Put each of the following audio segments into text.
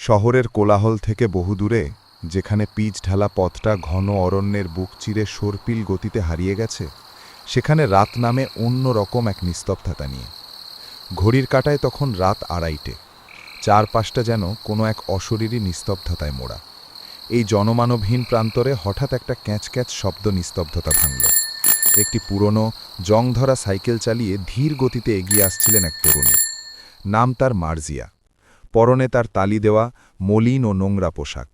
শহরের কোলাহল থেকে বহুদূরে, যেখানে পিচ ঢালা পথটা ঘন অরণ্যের বুক চিরে সর্পিল গতিতে হারিয়ে গেছে, সেখানে রাত নামে অন্য রকম এক নিস্তব্ধতা নিয়ে। ঘড়ির কাঁটায় তখন রাত 2:30। চারপাশটা যেন কোনো এক অশরীরী নিস্তব্ধতায় মোড়া। এই জনমানবহীন প্রান্তরে হঠাৎ একটা ক্যাঁচ শব্দ নিস্তব্ধতা ভাঙল। একটি পুরনো জংধরা সাইকেল চালিয়ে ধীর গতিতে এগিয়ে আসছিলেন এক তরুণী। নাম তার মার্জিয়া। পরনে তার তালি দেওয়া মলিন ও নোংরা পোশাক,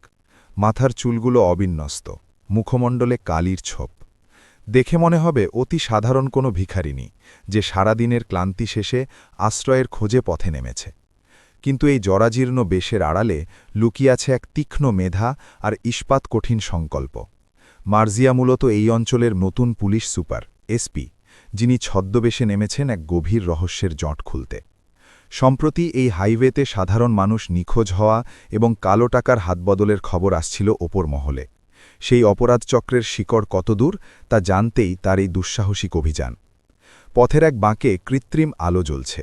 মাথার চুলগুলো অবিন্যস্ত, মুখমণ্ডলে কালির ছোপ। দেখে মনে হবে অতি সাধারণ কোনো ভিখারিনী, যে সারাদিনের ক্লান্তি শেষে আশ্রয়ের খোঁজে পথে নেমেছে। কিন্তু এই জরাজীর্ণ বেশের আড়ালে লুকিয়ে আছে এক তীক্ষ্ণ মেধা আর ইস্পাত কঠিন সংকল্প। মার্জিয়া মূলত এই অঞ্চলের নতুন পুলিশ সুপার, এসপি, যিনি ছদ্মবেশে নেমেছেন এক গভীর রহস্যের জট খুলতে। সম্প্রতি এই হাইওয়েতে সাধারণ মানুষ নিখোঁজ হওয়া এবং কালো টাকার হাতবদলের খবর আসছিল ওপর মহলে। সেই অপরাধ চক্রের শিকড় কতদূর তা জানতেই তার এই দুঃসাহসিক অভিযান। পথের এক বাঁকে কৃত্রিম আলো জ্বলছে।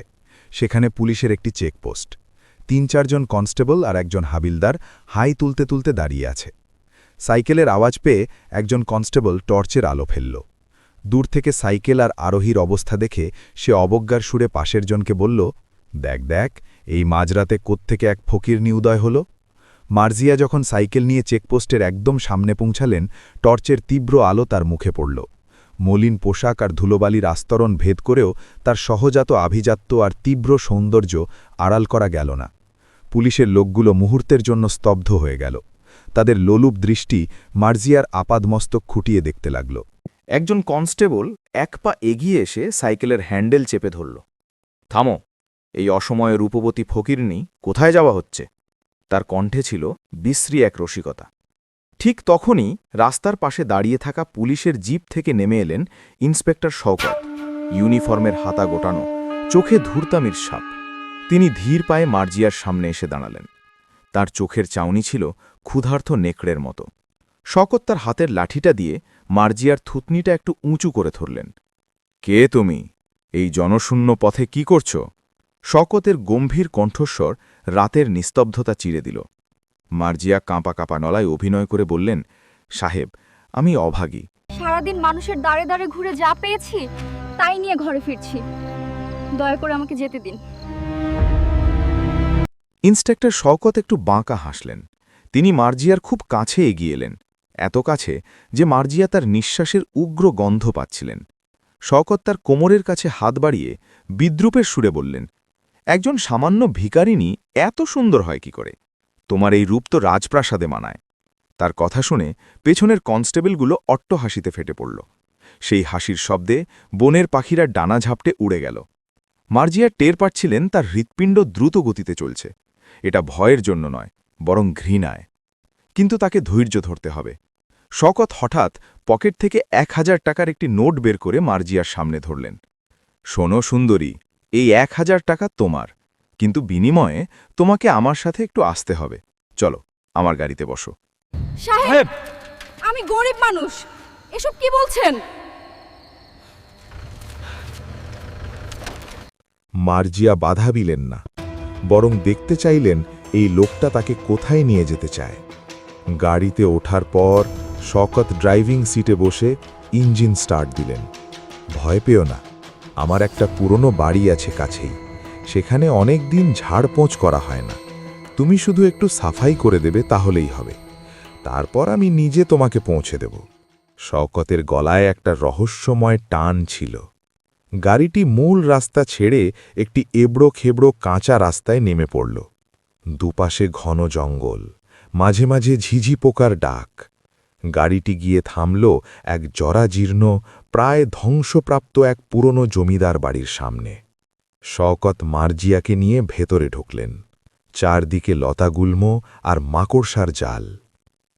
সেখানে পুলিশের একটি চেকপোস্ট। 3-4 জন কনস্টেবল আর একজন হাবিলদার হাই তুলতে তুলতে দাঁড়িয়ে আছে। সাইকেলের আওয়াজ পেয়ে একজন কনস্টেবল টর্চের আলো ফেলল। দূর থেকে সাইকেল আর আরোহীর অবস্থা দেখে সে অবজ্ঞার সুরে পাশের জনকে বলল, দেখ, এই মাঝরাতে কোত্থেকে এক ফকিরনি উদয় হল। মার্জিয়া যখন সাইকেল নিয়ে চেকপোস্টের একদম সামনে পৌঁছালেন, টর্চের তীব্র আলো তার মুখে পড়ল। মলিন পোশাক আর ধুলোবালির আস্তরণ ভেদ করেও তার সহজাত আভিজাত্য আর তীব্র সৌন্দর্য আড়াল করা গেল না। পুলিশের লোকগুলো মুহূর্তের জন্য স্তব্ধ হয়ে গেল। তাদের লোলুপ দৃষ্টি মার্জিয়ার আপাদমস্তক খুঁটিয়ে দেখতে লাগল। একজন কনস্টেবল এক পা এগিয়ে এসে সাইকেলের হ্যান্ডেল চেপে ধরল। থামো, এই অসময়ে রূপবতী ফকিরনি কোথায় যাওয়া হচ্ছে? তার কণ্ঠে ছিল বিশ্রী এক রসিকতা। ঠিক তখনই রাস্তার পাশে দাঁড়িয়ে থাকা পুলিশের জিপ থেকে নেমে এলেন ইন্সপেক্টর শওকত। ইউনিফর্মের হাতা গোটানো, চোখে ধূর্তামির ছাপ। তিনি ধীর পায়ে মার্জিয়ার সামনে এসে দাঁড়ালেন। তার চোখের চাউনি ছিল ক্ষুধার্ত নেকড়ের মতো। শওকত তার হাতের লাঠিটা দিয়ে মার্জিয়ার থুতনিটা একটু উঁচু করে ধরলেন। কে তুমি? এই জনশূন্য পথে কি করছ? শওকতের গম্ভীর কণ্ঠস্বর রাতের নিস্তব্ধতা চিরে দিল। মার্জিয়া কাঁপা কাঁপা নলায় অভিনয় করে বললেন, সাহেব, আমি অভাগী। সারাদিন মানুষের দাঁড়ে দাঁড়ে ঘুরে যা পেয়েছি তাই নিয়ে ঘরে ফিরছি। দয়া করে আমাকে যেতে দিন। ইন্সপেক্টর শওকত একটু বাঁকা হাসলেন। তিনি মার্জিয়ার খুব কাছে এগিয়ে এলেন, এত কাছে যে মার্জিয়া তার নিঃশ্বাসের উগ্র গন্ধ পাচ্ছিলেন। শওকত তার কোমরের কাছে হাত বাড়িয়ে বিদ্রূপের সুরে বললেন, একজন সামান্য ভিখারিনী এত সুন্দর হয় কি করে? তোমার এই রূপ তো রাজপ্রাসাদে মানায়। তার কথা শুনে পেছনের কনস্টেবলগুলো অট্টহাসিতে ফেটে পড়ল। সেই হাসির শব্দে বনের পাখিরা ডানা ঝাপটে উড়ে গেল। মার্জিয়া টের পাচ্ছিলেন তার হৃৎপিণ্ড দ্রুত গতিতে চলছে। এটা ভয়ের জন্য নয়, বরং ঘৃণায়। কিন্তু তাকে ধৈর্য ধরতে হবে। শওকত হঠাৎ পকেট থেকে 1000 টাকার একটি নোট বের করে মার্জিয়ার সামনে ধরলেন। শোনো সুন্দরী, এই 1000 টাকা তোমার, কিন্তু বিনিময়ে তোমাকে আমার সাথে একটু আসতে হবে। চলো, আমার গাড়িতে বসো। সাহেব, আমি গরিব মানুষ, এসব কি বলছেন? মার্জিয়া বাধা দিলেন না, বরং দেখতে চাইলেন এই লোকটা তাকে কোথায় নিয়ে যেতে চায়। গাড়িতে ওঠার পর শওকত ড্রাইভিং সিটে বসে ইঞ্জিন স্টার্ট দিলেন। ভয় পেও না, আমার একটা পুরনো বাড়ি আছে কাছেই। সেখানে অনেক দিন ঝাড়পোঁছ করা হয় না। তুমি শুধু একটু সাফাই করে দেবে, তাহলেই হবে। তারপর আমি নিজে তোমাকে পৌঁছে দেব। শওকতের গলায় একটা রহস্যময় টান ছিল। গাড়িটি মূল রাস্তা ছেড়ে একটি এবড়ো খেবড়ো কাঁচা রাস্তায় নেমে পড়ল। দুপাশে ঘন জঙ্গল, মাঝে মাঝে ঝিঝি পোকার ডাক। গাড়িটি গিয়ে থামল এক জরাজীর্ণ, প্রায় ধ্বংসপ্রাপ্ত এক পুরনো জমিদার বাড়ির সামনে। শওকত মার্জিয়াকে নিয়ে ভেতরে ঢুকলেন। চারদিকে লতাগুল্ম আর মাকড়সার জাল।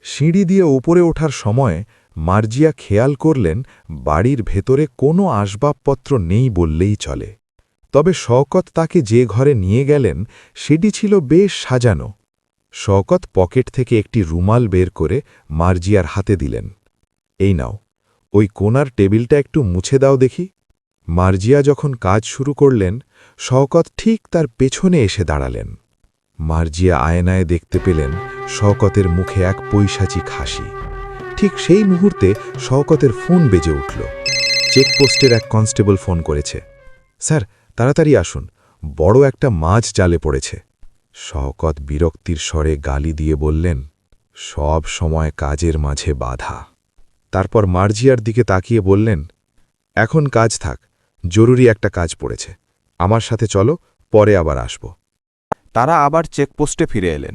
সিঁড়ি দিয়ে ওপরে ওঠার সময় মার্জিয়া খেয়াল করলেন বাড়ির ভেতরে কোনো আসবাবপত্র নেই বললেই চলে। তবে শওকত তাকে যে ঘরে নিয়ে গেলেন সেটি ছিল বেশ সাজানো। শওকত পকেট থেকে একটি রুমাল বের করে মার্জিয়ার হাতে দিলেন। এই নাও, ওই কোণার টেবিলটা একটু মুছে দাও দেখি। মার্জিয়া যখন কাজ শুরু করলেন, শওকত ঠিক তার পেছনে এসে দাঁড়ালেন। মার্জিয়া আয়নায় দেখতে পেলেন শওকতের মুখে এক পৈশাচিক হাসি। ঠিক সেই মুহূর্তে শওকতের ফোন বেজে উঠল। চেকপোস্টের এক কনস্টেবল ফোন করেছে। স্যার, তাড়াতাড়ি আসুন, বড় একটা মাছ জালে পড়েছে। শওকত বিরক্তির স্বরে গালি দিয়ে বললেন, সব সময় কাজের মাঝে বাধা। তারপর মার্জিয়ার দিকে তাকিয়ে বললেন, এখন কাজ থাক, জরুরি একটা কাজ পড়েছে, আমার সাথে চলো, পরে আবার আসব। তারা আবার চেকপোস্টে ফিরে এলেন।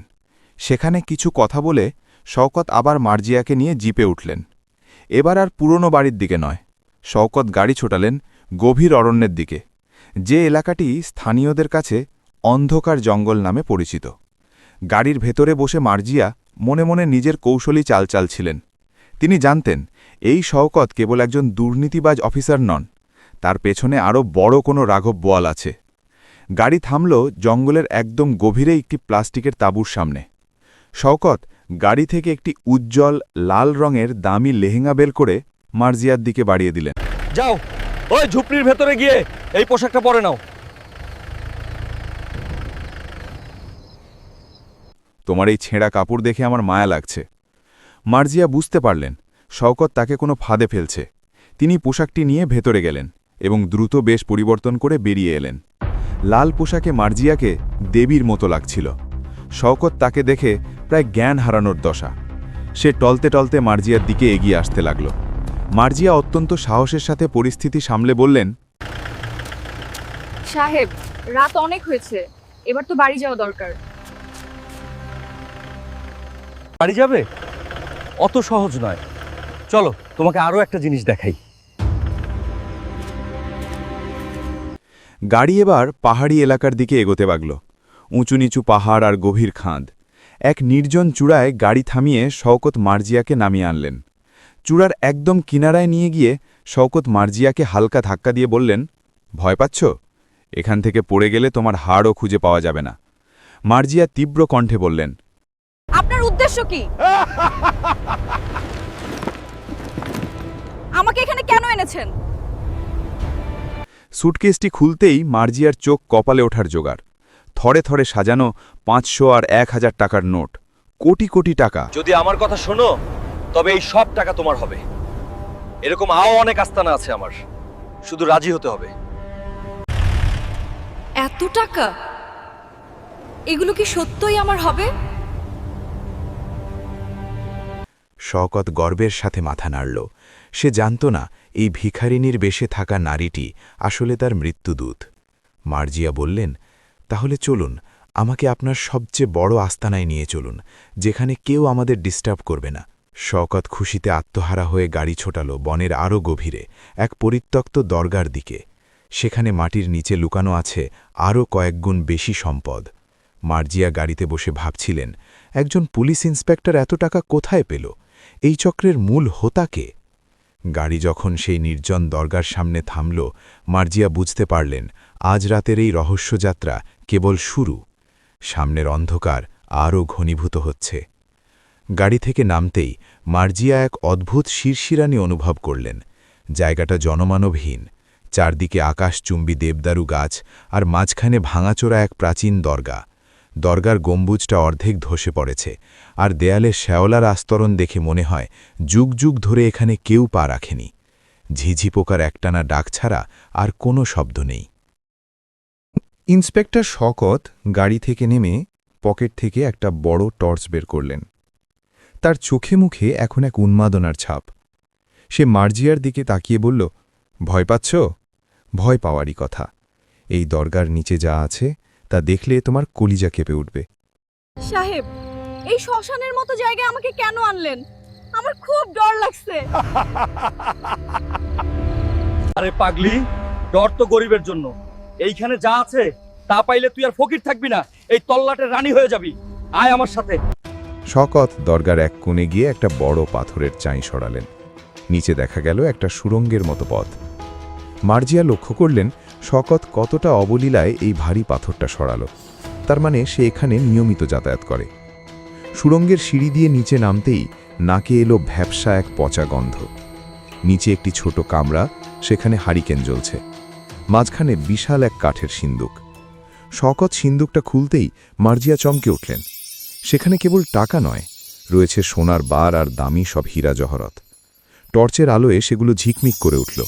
সেখানে কিছু কথা বলে শওকত আবার মার্জিয়াকে নিয়ে জিপে উঠলেন। এবার আর পুরনো বাড়ির দিকে নয়, শওকত গাড়ি ছোটালেন গভীর অরণ্যের দিকে, যে এলাকাটি স্থানীয়দের কাছে অন্ধকার জঙ্গল নামে পরিচিত। গাড়ির ভেতরে বসে মার্জিয়া মনে মনে নিজের কৌশলী চাল চালছিলেন। তিনি জানতেন এই শওকত কেবল একজন দুর্নীতিবাজ অফিসার নন, তার পেছনে আরও বড় কোনো রাঘব বোয়াল আছে। গাড়ি থামল জঙ্গলের একদম গভীরে একটি প্লাস্টিকের তাঁবুর সামনে। শওকত গাড়ি থেকে একটি উজ্জ্বল লাল রঙের দামি লেহেঙ্গা বের করে মার্জিয়ার দিকে বাড়িয়ে দিলেন। যাও, ওই ঝুপড়ির ভেতরে গিয়ে এই পোশাকটা পরে নাও। তোমার এই ছেঁড়া কাপড় দেখে আমার মায়া লাগছে। মার্জিয়া বুঝতে পারলেন শওকত তাকে কোনো ফাঁদে ফেলছে। তিনি পোশাকটি নিয়ে ভেতরে গেলেন এবং দ্রুত বেশ পরিবর্তন করে বেরিয়ে এলেন। লাল পোশাকে মার্জিয়াকে দেবীর মতো লাগছিল। শওকত তাকে দেখে প্রায় জ্ঞান হারানোর দশা। সে টলতে টলতে মার্জিয়ার দিকে এগিয়ে আসতে লাগল। মার্জিয়া অত্যন্ত সাহসের সাথে পরিস্থিতি সামলে বললেন, সাহেব, রাত অনেক হয়েছে, এবার তো বাড়ি যাওয়া দরকার। বাড়ি যাবে? অত সহজ নয়, চলো তোমাকে আরও একটা জিনিস দেখাই। গাড়ি এবার পাহাড়ি এলাকার দিকে এগোতে লাগল। উঁচু নিচু পাহাড় আর গভীর খাঁদ। এক নির্জন চূড়ায় গাড়ি থামিয়ে শওকত মার্জিয়াকে নামিয়ে আনলেন। চূড়ার একদম কিনারায় নিয়ে গিয়ে শওকত মার্জিয়াকে হালকা ধাক্কা দিয়ে বললেন, ভয় পাচ্ছ? এখান থেকে পড়ে গেলে তোমার হাড়ও খুঁজে পাওয়া যাবে না। মার্জিয়া তীব্র কণ্ঠে বললেন, আপনার উদ্দেশ্য কি? আমাকে এখানে কেন এনেছেন? সুটকেসটি খুলতেই মার্জিয়ার চোখ কপালে ওঠার জোগাড়। থরে থরে সাজানো 500 আর 1000 টাকার নোট, কোটি কোটি টাকা। যদি আমার কথা শোনো তবে এই সব টাকা তোমার হবে। এরকম আও অনেক আস্তানা আছে আমার, শুধু রাজি হতে হবে। এত টাকা? এগুলো কি সত্যই আমার হবে? শওকত গর্বের সাথে মাথা নাড়ল। সে জানত না এই ভিখারিনীর বেশে থাকা নারীটি আসলে তার মৃত্যুদূত। মার্জিয়া বললেন, তাহলে চলুন, আমাকে আপনার সবচেয়ে বড় আস্তানায় নিয়ে চলুন, যেখানে কেউ আমাদের ডিস্টার্ব করবে না। শওকত খুশিতে আত্মহারা হয়ে গাড়ি ছোটাল বনের আরও গভীরে, এক পরিত্যক্ত দরগার দিকে। সেখানে মাটির নিচে লুকানো আছে আরও কয়েকগুণ বেশি সম্পদ। মার্জিয়া গাড়িতে বসে ভাবছিলেন, একজন পুলিশ ইন্সপেক্টর এত টাকা কোথায় পেল? এই চক্রের মূল হোতা কে? গাড়ি যখন সেই নির্জন দরগার সামনে থামল, মার্জিয়া বুঝতে পারলেন আজ রাতের এই রহস্যযাত্রা কেবল শুরু। সামনের অন্ধকার আরও ঘনীভূত হচ্ছে। গাড়ি থেকে নামতেই মার্জিয়া এক অদ্ভুত শিরশিরানি অনুভব করলেন। জায়গাটা জনমানবহীন, চারদিকে আকাশচুম্বী দেবদারু গাছ আর মাঝখানে ভাঙাচোরা এক প্রাচীন দরগা। দরগার গম্বুজটা অর্ধেক ধসে পড়েছে, আর দেয়ালে শ্যাওলার আস্তরণ দেখে মনে হয় যুগ যুগ ধরে এখানে কেউ পা রাখেনি। ঝিঝি পোকার একটানা ডাক ছাড়া আর কোনো শব্দ নেই। ইন্সপেক্টর শওকত গাড়ি থেকে নেমে পকেট থেকে একটা বড় টর্চ বের করলেন। তার চোখে মুখে এখন এক উন্মাদনার ছাপ। সে মার্জিয়ার দিকে তাকিয়ে বলল, ভয় পাচ্ছ? ভয় পাওয়ারই কথা। এই দরগার নিচে যা আছে তা দেখলে তোমার কলিজা কেঁপে উঠবে। সাহেব, এই শ্মশানের মতো জায়গায় আমাকে কেন আনলেন? আমার খুব ডর লাগছে। আরে পাগলি, ডর তো গরিবের জন্য। এইখানে যা আছে তা পাইলে তুই আর ফকির থাকবি না, এই তল্লাটের রানী হয়ে যাবি। আয় আমার সাথে। শওকত দরগার এক কোণে গিয়ে একটা বড় পাথরের চাই সরালেন। নিচে দেখা গেল একটা সুড়ঙ্গের মতো পথ। মার্জিয়া লক্ষ্য করলেন শওকত কতটা অবলীলায় এই ভারী পাথরটা সরাল। তার মানে সে এখানে নিয়মিত যাতায়াত করে। সুড়ঙ্গের সিঁড়ি দিয়ে নিচে নামতেই নাকে এলো ভ্যাপসা এক পচা গন্ধ। নিচে একটি ছোট কামরা, সেখানে হারিকেন জ্বলছে। মাঝখানে বিশাল এক কাঠের সিন্দুক। শওকত সিন্দুকটা খুলতেই মার্জিয়া চমকে উঠলেন। সেখানে কেবল টাকা নয়, রয়েছে সোনার বার আর দামি সব হীরা জহরত। টর্চের আলোয় সেগুলো ঝিকমিক করে উঠল।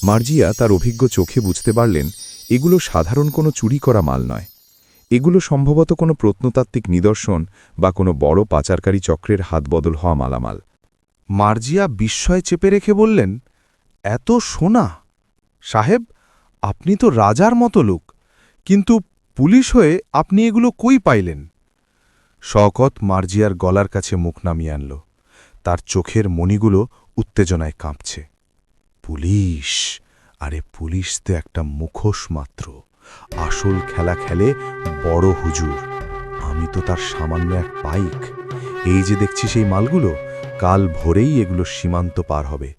মার্জিয়া তার অভিজ্ঞ চোখে বুঝতে পারলেন এগুলো সাধারণ কোনো চুরি করা মাল নয়। এগুলো সম্ভবত কোনো প্রত্নতাত্ত্বিক নিদর্শন বা কোনো বড় পাচারকারী চক্রের হাতবদল হওয়া মালামাল। মার্জিয়া বিস্ময় চেপে রেখে বললেন, এত সোনা! সাহেব, আপনি তো রাজার মতো লোক, কিন্তু পুলিশ হয়ে আপনি এগুলো কই পাইলেন? শওকত মার্জিয়ার গলার কাছে মুখ নামিয়ে আনল। তার চোখের মণিগুলো উত্তেজনায় কাঁপছে। পুলিশ? আরে পুলিশ তো একটা মুখোশ মাত্র। আসল খেলা খেলে বড় হুজুর। আমি তো তার সামান্য এক পাইক। এই যে দেখছি সেই মালগুলো, কাল ভোরেই এগুলো সীমান্ত পার হবে,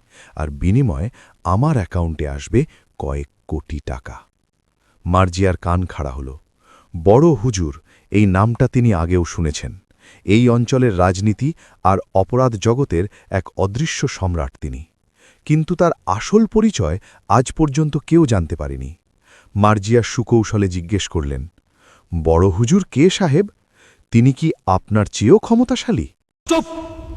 আর বিনিময়ে আমার অ্যাকাউন্টে আসবে কয়েক কোটি টাকা। মার্জিয়ার কান খাড়া হল। বড় হুজুর, এই নামটা তিনি আগেও শুনেছেন। এই অঞ্চলের রাজনীতি আর অপরাধ জগতের এক অদৃশ্য সম্রাট তিনি, কিন্তু তার আসল পরিচয় আজ পর্যন্ত কেউ জানতে পারেনি। মার্জিয়া সুকৌশলে জিজ্ঞেস করলেন, বড় হুজুর কে সাহেব? তিনি কি আপনার চেয়েও ক্ষমতাশালী? চুপ!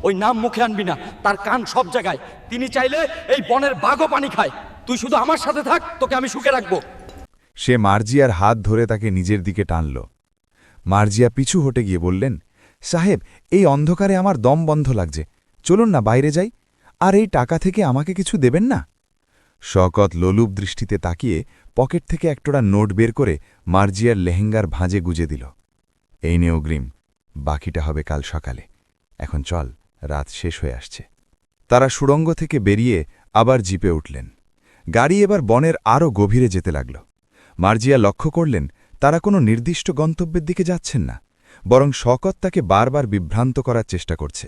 ওই নাম মুখে আনবি না। তার কান সব জায়গায়। তিনি চাইলে এই বনের বাঘও পানি খায়। তুই শুধু আমার সাথে থাক, তোকে আমি সুখে রাখবো। সে মার্জিয়ার হাত ধরে তাকে নিজের দিকে টানল। মার্জিয়া পিছু হটে গিয়ে বললেন, সাহেব, এই অন্ধকারে আমার দম বন্ধ লাগছে, চলুন না বাইরে যাই। আর এই টাকা থেকে আমাকে কিছু দেবেন না? শওকত লোলুপ দৃষ্টিতে তাকিয়ে পকেট থেকে একটোরা নোট বের করে মার্জিয়ার লেহেঙ্গার ভাঁজে গুজে দিল। এই নে অগ্রিম, বাকিটা হবে কাল সকালে। এখন চল, রাত শেষ হয়ে আসছে। তারা সুড়ঙ্গ থেকে বেরিয়ে আবার জিপে উঠলেন। গাড়ি এবার বনের আরও গভীরে যেতে লাগল। মার্জিয়া লক্ষ্য করলেন তারা কোনো নির্দিষ্ট গন্তব্যের দিকে যাচ্ছেন না, বরং শওকত তাকে বারবার বিভ্রান্ত করার চেষ্টা করছে।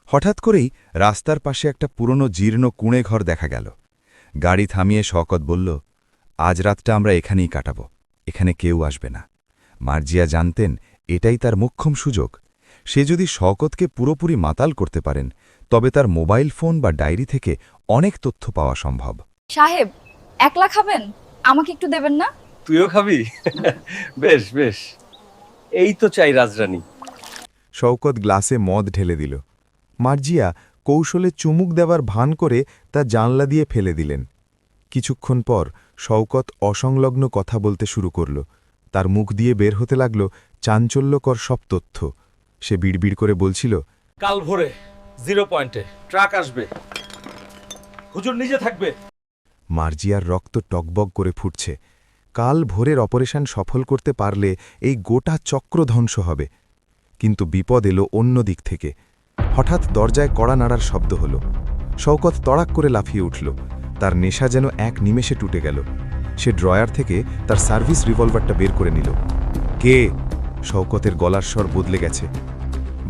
হঠাৎ করেই রাস্তার পাশে একটা পুরনো জীর্ণ কুঁড়ে ঘর দেখা গেল। গাড়ি থামিয়ে শওকত বলল, আজ রাতটা আমরা এখানেই কাটাব, এখানে কেউ আসবে না। মার্জিয়া জানতেন এটাই তার মোক্ষম সুযোগ। সে যদি শওকতকে পুরোপুরি মাতাল করতে পারেন, তবে তার মোবাইল ফোন বা ডায়েরি থেকে অনেক তথ্য পাওয়া সম্ভব। সাহেব, একলা খাবেন? আমাকে একটু দেবেন না? তুইও খাবি? বেশ বেশ, এই তো চাই রাজরানী। শওকত গ্লাসে মদ ঢেলে দিল। মার্জিয়া কৌশলে চুমুক দেওয়ার ভান করে তা জানলা দিয়ে ফেলে দিলেন। কিছুক্ষণ পর শওকত অসংলগ্ন কথা বলতে শুরু করল। তার মুখ দিয়ে বের হতে লাগল চাঞ্চল্যকর সব তথ্য। সে বিড়বিড় করে বলছিল, কাল ভোরে 0 পয়েন্টে ট্রাক আসবে, হুজুর নিজে থাকবে। মার্জিয়ার রক্ত টকবক করে ফুটছে। কাল ভোরের অপারেশন সফল করতে পারলে এই গোটা চক্র ধ্বংস হবে। কিন্তু বিপদ এলো অন্য দিক থেকে। হঠাৎ দরজায় কড়া নাড়ার শব্দ হল। শওকত তড়াক করে লাফিয়ে উঠল। তার নেশা যেন এক নিমেষে টুটে গেল। সে ড্রয়ার থেকে তার সার্ভিস রিভলভারটা বের করে নিল। কে? শওকতের গলার স্বর বদলে গেছে।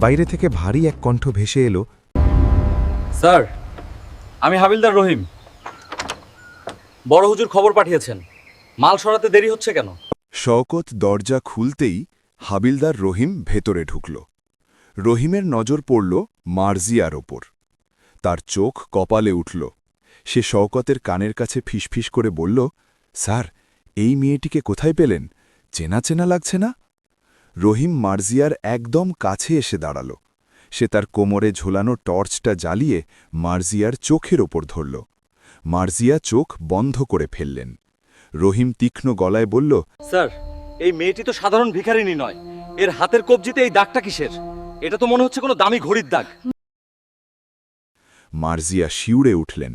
বাইরে থেকে ভারী এক কণ্ঠ ভেসে এলো, স্যার, আমি হাবিলদার রহিম। বড় হুজুর খবর পাঠিয়েছেন, মাল সরাতে দেরি হচ্ছে কেন? শওকত দরজা খুলতেই হাবিলদার রহিম ভেতরে ঢুকল। রহিমের নজর পড়ল মার্জিয়ার ওপর। তার চোখ কপালে উঠল। সে শওকতের কানের কাছে ফিসফিস করে বলল, স্যার, এই মেয়েটিকে কোথায় পেলেন? চেনা চেনা লাগছে না? রহিম মার্জিয়ার একদম কাছে এসে দাঁড়াল। সে তার কোমরে ঝোলানো টর্চটা জ্বালিয়ে মার্জিয়ার চোখের ওপর ধরল। মার্জিয়া চোখ বন্ধ করে ফেললেন। রহিম তীক্ষ্ণ গলায় বলল, স্যার, এই মেয়েটি তো সাধারণ ভিখারিনী নয়। এর হাতের কবজিতে এই দাগটা কিসের? এটা তো মনে হচ্ছে কোনো দামি ঘড়ির দাগ। মার্জিয়া শিউরে উঠলেন।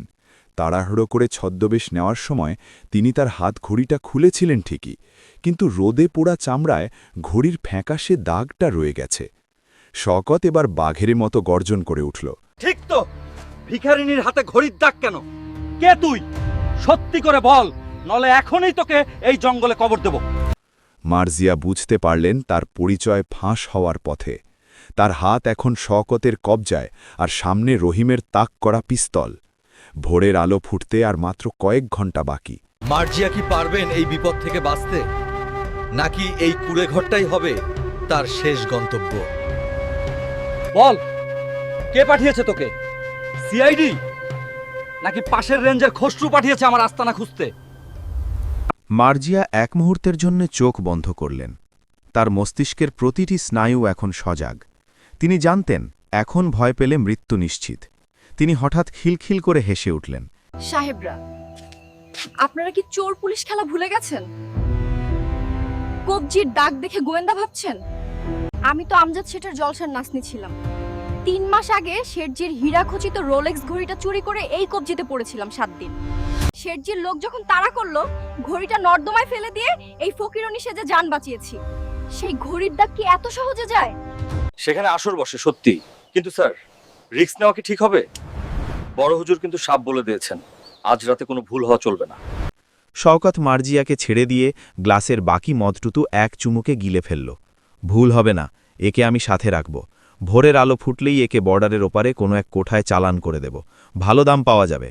তাড়াহুড়ো করে ছদ্মবেশ নেওয়ার সময় তিনি তার হাত ঘড়িটা খুলেছিলেন ঠিকই, কিন্তু রোদে পোড়া চামড়ায় ঘড়ির ফ্যাকাশে দাগটা রয়ে গেছে। শওকত এবার বাঘের মতো গর্জন করে উঠল, ঠিক তো, ভিখারিনীর হাতে ঘড়ির দাগ কেন? কে তুই? সত্যি করে বল, নলে এখনই তোকে এই জঙ্গলে কবর দেব। মার্জিয়া বুঝতে পারলেন তার পরিচয় ফাঁস হওয়ার পথে। তার হাত এখন শওকতের কবজায়, আর সামনে রহিমের তাক করা পিস্তল। ভোরের আলো ফুটতে আর মাত্র কয়েক ঘন্টা বাকি। মার্জিয়া কি পারবেন এই বিপদ থেকে বাঁচতে, নাকি এই কুড়ে ঘরটাই হবে তার শেষ গন্তব্য? বল, কে পাঠিয়েছে তোকে? সিআইডি নাকি পাশের রেঞ্জের খসরু পাঠিয়েছে আমার আস্তানা খুঁজতে? মার্জিয়া এক মুহূর্তের জন্য চোখ বন্ধ করলেন। তার মস্তিষ্কের প্রতিটি স্নায়ু এখন সজাগ। তিনি জানতেন এখন ভয় পেলে মৃত্যু নিশ্চিত। তিনি হঠাৎ খিলখিল করে হেসে উঠলেন। সাহেবরা, আপনারা কি চোর পুলিশ খেলা ভুলে গেছেন? কবজির দাগ দেখে গোয়েন্দা ভাবছেন? আমি তো আমজাদ শেঠের জলসার নাসনি ছিলাম। 3 মাস আগে শেঠজির হীরাখচিত রোলেক্স ঘড়িটা চুরি করে এই কবজিতে পড়েছিলাম 7 দিন। শেঠজির লোক যখন তাড়া করলো, ঘড়িটা নর্দমায় ফেলে দিয়ে এই ফকিরনি সেজে জান বাঁচিয়েছি। সেই ঘড়ির দাগ কি এত সহজে যায়? সেখানে আসর বসে সত্যি, কিন্তু স্যার রিস্ক নেওয়া কি ঠিক হবে? বড় হুজুর কিন্তু সাপ বলে দিয়েছেন, আজ রাতে কোনো ভুল হওয়া চলবে না। শওকত মার্জিয়াকে ছেড়ে দিয়ে গ্লাসের বাকি মদটুতু এক চুমুকে গিলে ফেলল। ভুল হবে না, একে আমি সাথে রাখব। ভোরের আলো ফুটলেই একে বর্ডারের ওপারে কোনো এক কোঠায় চালান করে দেব, ভালো দাম পাওয়া যাবে।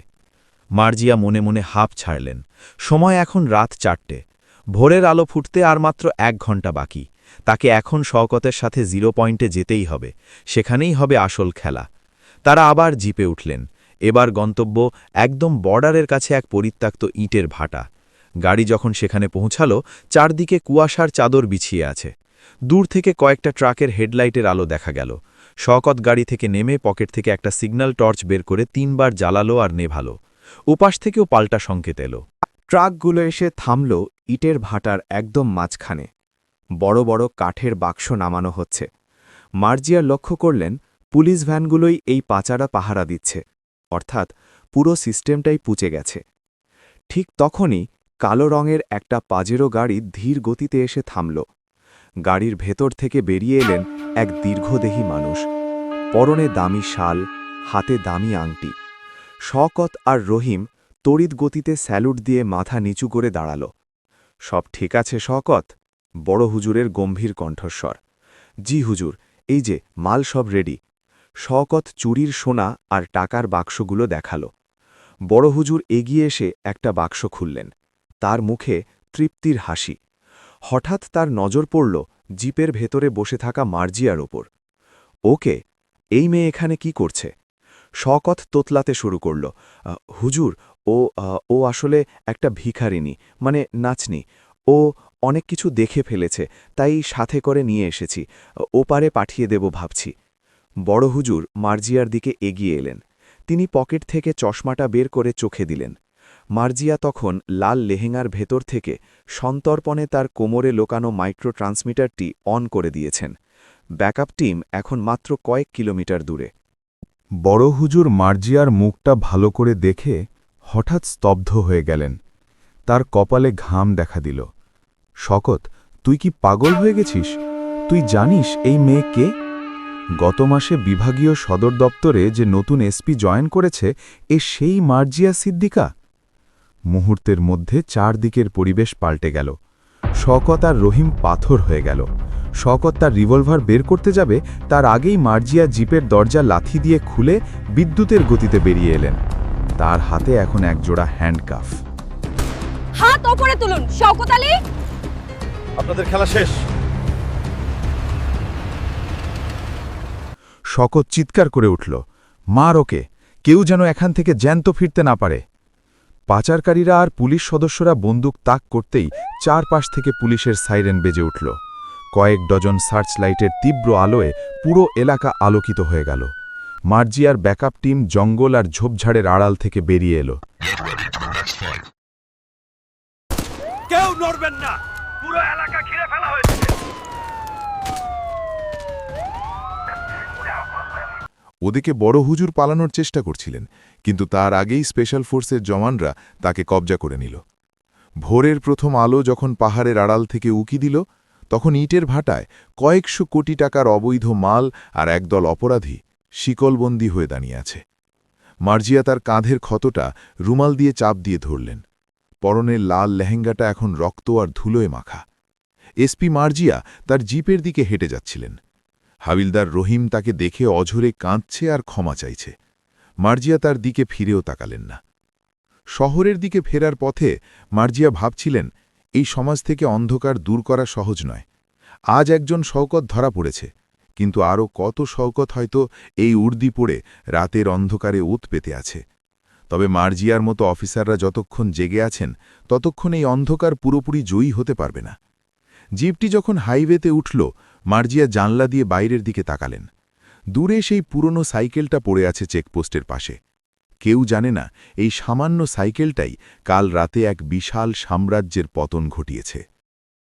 মার্জিয়া মনে মনে হাঁপ ছাড়লেন। সময় এখন রাত 4টে। ভোরের আলো ফুটতে আর মাত্র 1 ঘন্টা বাকি। তাকে এখন শওকতের সাথে 0 পয়েন্টে যেতেই হবে, সেখানেই হবে আসল খেলা। তারা আবার জিপে উঠলেন। এবার গন্তব্য একদম বর্ডারের কাছে এক পরিত্যক্ত ইটের ভাটা। গাড়ি যখন সেখানে পৌঁছালো, চারদিকে কুয়াশার চাদর বিছিয়ে আছে। দূর থেকে কয়েকটা ট্রাকের হেডলাইটের আলো দেখা গেল। শওকত গাড়ি থেকে নেমে পকেট থেকে একটা সিগন্যাল টর্চ বের করে 3 বার জ্বালালো আর নেভালো। উপাস থেকেও পাল্টা সংকেত এলো। ট্রাকগুলো এসে থামল ইটের ভাটার একদম মাঝখানে। বড় বড় কাঠের বাক্স নামানো হচ্ছে। মার্জিয়া লক্ষ্য করলেন পুলিশ ভ্যানগুলোই এই পাচারা পাহারা দিচ্ছে, অর্থাৎ পুরো সিস্টেমটাই পুচে গেছে। ঠিক তখনই কালো রঙের একটা পাজেরো গাড়ি ধীর গতিতে এসে থামল। গাড়ির ভেতর থেকে বেরিয়ে এলেন এক দীর্ঘদেহী মানুষ। পরনে দামি শাল, হাতে দামি আংটি। শওকত আর রহিম তড়িৎ গতিতে স্যালুট দিয়ে মাথা নিচু করে দাঁড়াল। সব ঠিক আছে শওকত? বড় হুজুরের গম্ভীর কণ্ঠস্বর। জি হুজুর, এই যে মাল সব রেডি। শওকত চুরির সোনা আর টাকার বাক্সগুলো দেখাল। বড় হুজুর এগিয়ে এসে একটা বাক্স খুললেন। তার মুখে তৃপ্তির হাসি। হঠাৎ তার নজর পড়ল জিপের ভেতরে বসে থাকা মার্জিয়ার ওপর। ওকে, এই মেয়ে এখানে কি করছে? শওকত তোতলাতে শুরু করল। হুজুর, ও আসলে একটা ভিখারিনী, মানে নাচনি। ও অনেক কিছু দেখে ফেলেছে, তাই সাথে করে নিয়ে এসেছি। ওপারে পাঠিয়ে দেব ভাবছি। বড় হুজুর মার্জিয়ার দিকে এগিয়ে এলেন। তিনি পকেট থেকে চশমাটা বের করে চোখে দিলেন। মার্জিয়া তখন লাল লেহেঙ্গার ভেতর থেকে সন্তর্পণে তার কোমরে লোকানো মাইক্রো ট্রান্সমিটারটি অন করে দিয়েছেন। ব্যাকআপ টিম এখন মাত্র কয়েক কিলোমিটার দূরে। বড় হুজুর মার্জিয়ার মুখটা ভালো করে দেখে হঠাৎ স্তব্ধ হয়ে গেলেন। তার কপালে ঘাম দেখা দিল। শওকত, তুই কি পাগল হয়ে গেছিস? তুই জানিস এই মেয়ে কে? গত মাসে বিভাগীয় সদর দপ্তরে যে নতুন এসপি জয়েন করেছে, সেই মার্জিয়া সিদ্দিকা। মুহূর্তের মধ্যে চারদিকের পরিবেশ পাল্টে গেল। শওকত আর রহিম পাথর হয়ে গেল। শওকত তার রিভলভার বের করতে যাবে, তার আগেই মার্জিয়া জিপের দরজা লাথি দিয়ে খুলে বিদ্যুতের গতিতে বেরিয়ে এলেন। তার হাতে এখন একজোড়া হ্যান্ডকাফ। হাত ওপরে তুলুন শওকত আলী। আপনাদের খেলা শেষ। শওকত চিৎকার করে উঠল, মার ওকে, কেউ যেন এখান থেকে জ্যান্ত ফিরতে না পারে। পাচারকারীরা আর পুলিশ সদস্যরা বন্দুক তাক করতেই চারপাশ থেকে পুলিশের সাইরেন বেজে উঠল। কয়েক ডজন সার্চ লাইটের তীব্র আলোয় পুরো এলাকা আলোকিত হয়ে গেল। মার্জিয়ার ব্যাকআপ টিম জঙ্গল আর ঝোপঝাড়ের আড়াল থেকে বেরিয়ে এলো। কেউ নড়বেন না, পুরো এলাকা ঘিরে ফেলা হয়েছে। ওদিকে বড় হুজুর পালানোর চেষ্টা করছিলেন, কিন্তু তার আগেই স্পেশাল ফোর্সের জওয়ানরা তাকে কবজা করে নিল। ভোরের প্রথম আলো যখন পাহাড়ের আড়াল থেকে উকি দিল, তখন ইটের ভাটায় কয়েকশো কোটি টাকার অবৈধ মাল আর একদল অপরাধী শিকলবন্দী হয়ে দাঁড়িয়ে আছে। মার্জিয়া তার কাঁধের ক্ষতটা রুমাল দিয়ে চাপ দিয়ে ধরলেন। পরনের লাল লেহেঙ্গাটা এখন রক্ত আর ধুলোয় মাখা। এসপি মার্জিয়া তার জিপের দিকে হেঁটে যাচ্ছিলেন। হাবিলদার রহিম তাকে দেখে অঝরে কাঁদছে আর ক্ষমা চাইছে। মার্জিয়া তার দিকে ফিরেও তাকালেন না। শহরের দিকে ফেরার পথে মার্জিয়া ভাবছিলেন, এই সমাজ থেকে অন্ধকার দূর করা সহজ নয়। আজ একজন শওকত ধরা পড়েছে, কিন্তু আরও কত শওকত হয়তো এই উর্দি পড়ে রাতের অন্ধকারে ওত পেতে আছে। তবে মার্জিয়ার মতো অফিসাররা যতক্ষণ জেগে আছেন ততক্ষণ এই অন্ধকার পুরোপুরি জয়ী হতে পারবে না। জিপটি যখন হাইওয়েতে উঠল, মার্জিয়া জানলা দিয়ে বাইরের দিকে তাকালেন। দূরে সেই পুরনো সাইকেলটা পড়ে আছে চেকপোস্টের পাশে। কেউ জানে না এই সামান্য সাইকেলটাই কাল রাতে এক বিশাল সাম্রাজ্যের পতন ঘটিয়েছে।